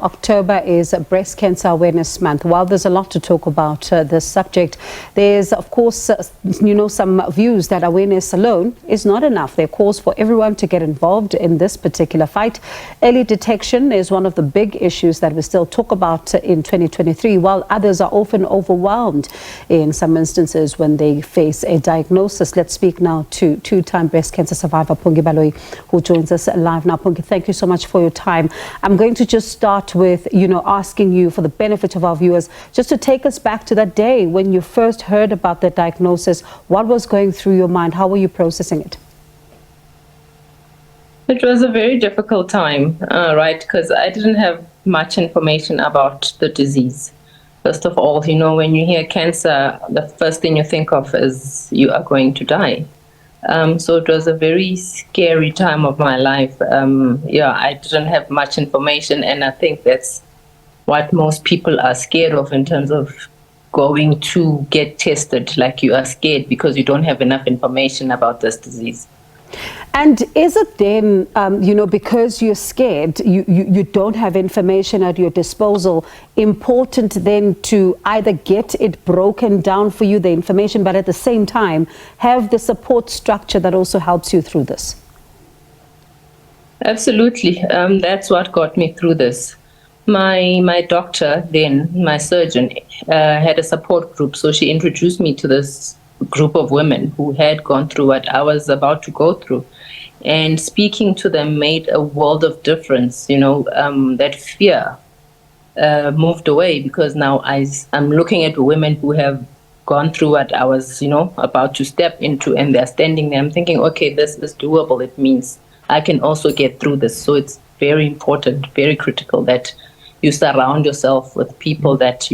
October is Breast Cancer Awareness Month. While there's a lot to talk about this subject, there's of course, some views that awareness alone is not enough. There are calls for everyone to get involved in this particular fight. Early detection is one of the big issues that we still talk about in 2023, while others are often overwhelmed in some instances when they face a diagnosis. Let's speak now to two-time breast cancer survivor Phungi Baloyi, who joins us live now. Phungi, thank you so much for your time. I'm going to just start with, asking you, for the benefit of our viewers, just to take us back to that day when you first heard about the diagnosis. What was going through your mind? How were you processing it? It was a very difficult time, right? Because I didn't have much information about the disease. First of all, when you hear cancer, the first thing you think of is you are going to die. So it was a very scary time of my life. I didn't have much information, and I think that's what most people are scared of in terms of going to get tested. Like, you are scared because you don't have enough information about this disease. And is it then, because you're scared, you don't have information at your disposal, important then to either get it broken down for you, the information, but at the same time, have the support structure that also helps you through this? Absolutely. That's what got me through this. My doctor then, my surgeon, had a support group. So she introduced me to this group of women who had gone through what I was about to go through. And speaking to them made a world of difference. That fear moved away, because now I'm looking at women who have gone through what I was, about to step into, and they're standing there. I'm thinking, okay, this is doable. It means I can also get through this. So it's very important, very critical that you surround yourself with people that,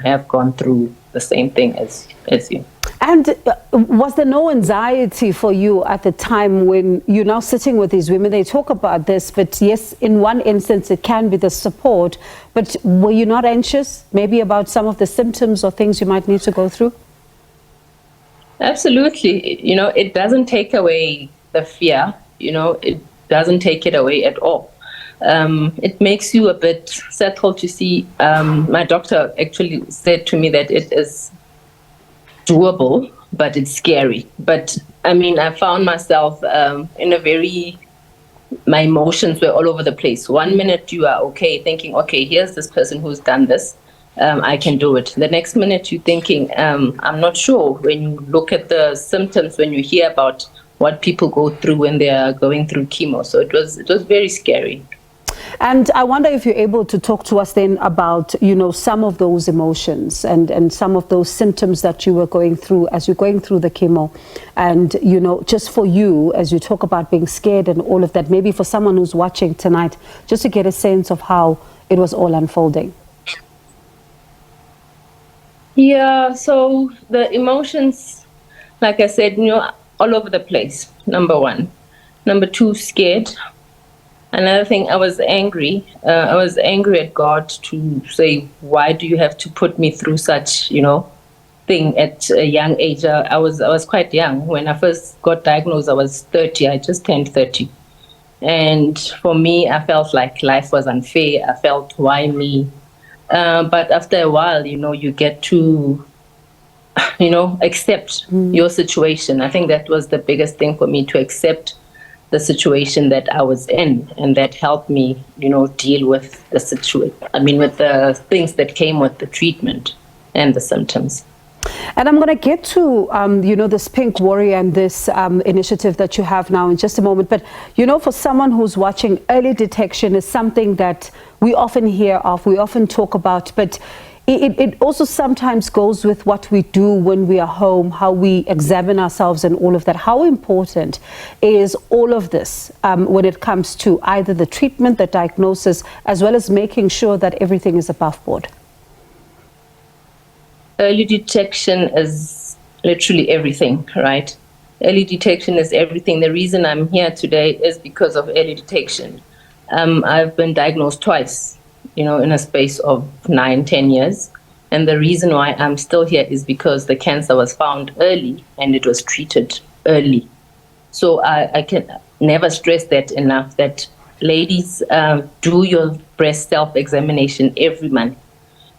have gone through the same thing as you. And was there no anxiety for you at the time when you're now sitting with these women? They talk about this, but yes, in one instance, it can be the support. But were you not anxious, maybe about some of the symptoms or things you might need to go through? Absolutely. It doesn't take away the fear. It doesn't take it away at all. It makes you a bit settled to see. My doctor actually said to me that it is doable, but it's scary. But I found myself my emotions were all over the place. 1 minute you are okay, thinking, okay, here's this person who's done this, I can do it. The next minute you're thinking, I'm not sure. When you look at the symptoms, when you hear about what people go through when they are going through chemo, so it was very scary. And I wonder if you're able to talk to us then about, some of those emotions and some of those symptoms that you were going through as you're going through the chemo. And, just for you, as you talk about being scared and all of that, maybe for someone who's watching tonight, just to get a sense of how it was all unfolding. Yeah, so the emotions, like I said, all over the place, number one. Number two, scared. Another thing, I was angry. I was angry at God to say, why do you have to put me through such, thing at a young age? I was quite young. When I first got diagnosed, I was 30. I just turned 30. And for me, I felt like life was unfair. I felt, why me? But after a while, you get to, accept your situation. I think that was the biggest thing for me, to accept the situation that I was in, and that helped me, deal with the situation. With the things that came with the treatment and the symptoms. And I'm going to get to, this Pink Warrior and this initiative that you have now in just a moment. But, for someone who's watching, early detection is something that we often hear of, we often talk about, but it also sometimes goes with what we do when we are home, how we examine ourselves and all of that. How important is all of this when it comes to either the treatment, the diagnosis, as well as making sure that everything is above board? Early detection is literally everything, right? Early detection is everything. The reason I'm here today is because of early detection. I've been diagnosed twice, in a space of 9-10 years. And the reason why I'm still here is because the cancer was found early and it was treated early. So I can never stress that enough, that ladies, do your breast self-examination every month.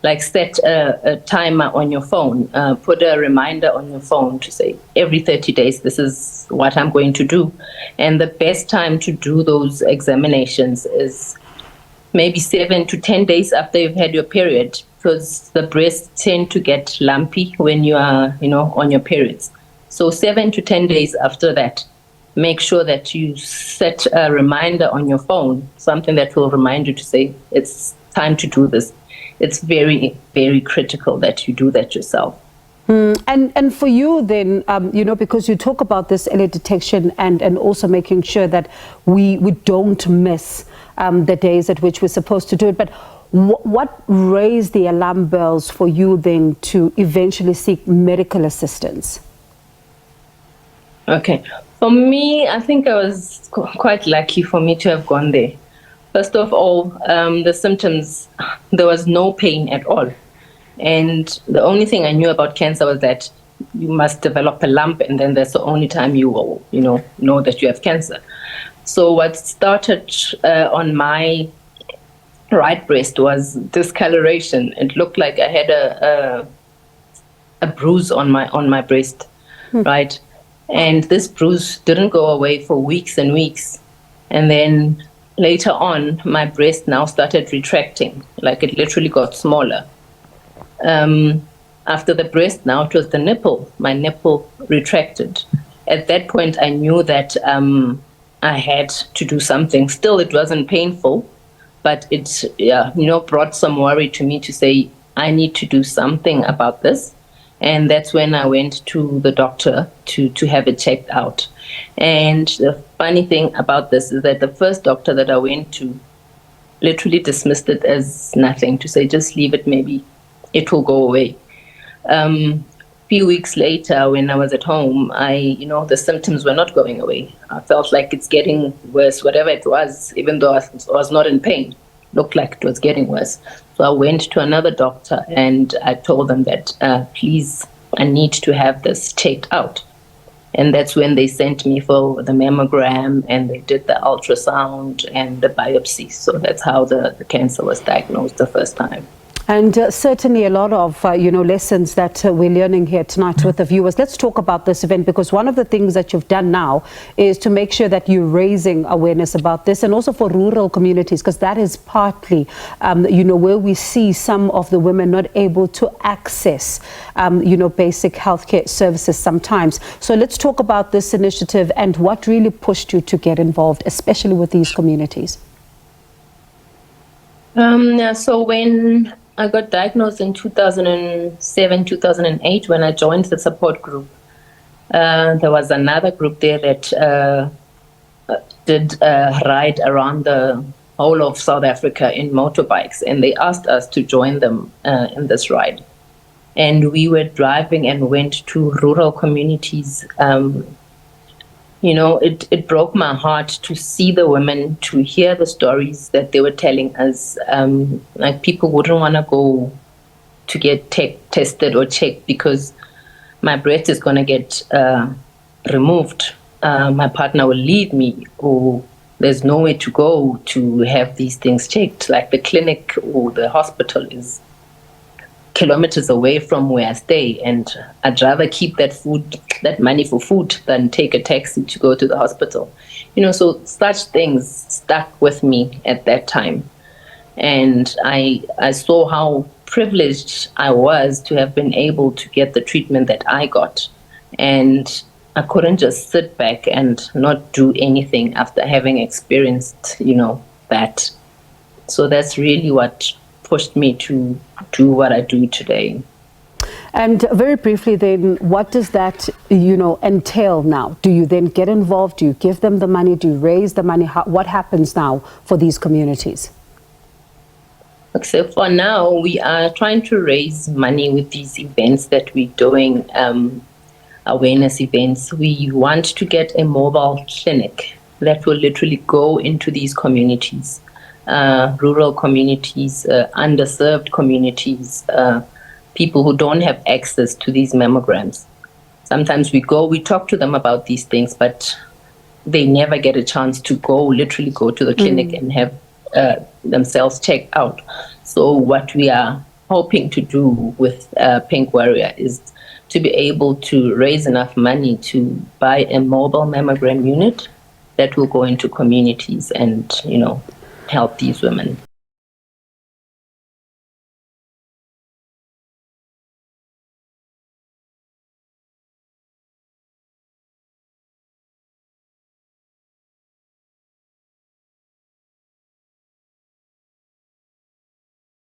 Like set a timer on your phone, put a reminder on your phone to say every 30 days, this is what I'm going to do. And the best time to do those examinations is maybe 7 to 10 days after you've had your period, because the breasts tend to get lumpy when you are, on your periods. So 7 to 10 days after that, make sure that you set a reminder on your phone, something that will remind you to say, it's time to do this. It's very, very critical that you do that yourself. And for you then, because you talk about this early detection and also making sure that we don't miss the days at which we're supposed to do it. But what raised the alarm bells for you then to eventually seek medical assistance? Okay. For me, I think I was quite lucky for me to have gone there. First of all, the symptoms, there was no pain at all. And the only thing I knew about cancer was that you must develop a lump, and then that's the only time you will, know that you have cancer. So what started on my right breast was discoloration. It looked like I had a bruise on my breast, right? And this bruise didn't go away for weeks and weeks. And then later on, my breast now started retracting, like it literally got smaller. After the breast, now it was the nipple. My nipple retracted. At that point, I knew that I had to do something. Still, it wasn't painful, but it brought some worry to me to say, I need to do something about this. And that's when I went to the doctor to have it checked out. And the funny thing about this is that the first doctor that I went to literally dismissed it as nothing, to say, just leave it, maybe it will go away. Few weeks later, when I was at home, the symptoms were not going away. I felt like it's getting worse, whatever it was, even though I was not in pain. Looked like it was getting worse. So I went to another doctor and I told them that, please, I need to have this checked out. And that's when they sent me for the mammogram, and they did the ultrasound and the biopsy. So that's how the cancer was diagnosed the first time. And certainly a lot of, lessons that we're learning here tonight with the viewers. Let's talk about this event, because one of the things that you've done now is to make sure that you're raising awareness about this, and also for rural communities, because that is partly, where we see some of the women not able to access, basic healthcare services sometimes. So let's talk about this initiative and what really pushed you to get involved, especially with these communities. So when I got diagnosed in 2007, 2008, when I joined the support group, there was another group there that did a ride around the whole of South Africa in motorbikes, and they asked us to join them in this ride. And we were driving and went to rural communities. It broke my heart to see the women, to hear the stories that they were telling us. Like, people wouldn't want to go to get tested or checked because my breast is going to get removed. My partner will leave me, or there's nowhere to go to have these things checked. Like, the clinic or the hospital is kilometers away from where I stay, and I'd rather keep that money for food than take a taxi to go to the hospital. So such things stuck with me at that time. And I saw how privileged I was to have been able to get the treatment that I got. And I couldn't just sit back and not do anything after having experienced, that. So that's really what pushed me to do what I do today. And very briefly then, what does that, entail now? Do you then get involved? Do you give them the money? Do you raise the money? What happens now for these communities? So for now, we are trying to raise money with these events that we're doing, awareness events. We want to get a mobile clinic that will literally go into these communities. Rural communities, underserved communities, people who don't have access to these mammograms. Sometimes we talk to them about these things, but they never get a chance to literally go to the clinic and have themselves checked out. So what we are hoping to do with Pink Warrior is to be able to raise enough money to buy a mobile mammogram unit that will go into communities and, help these women.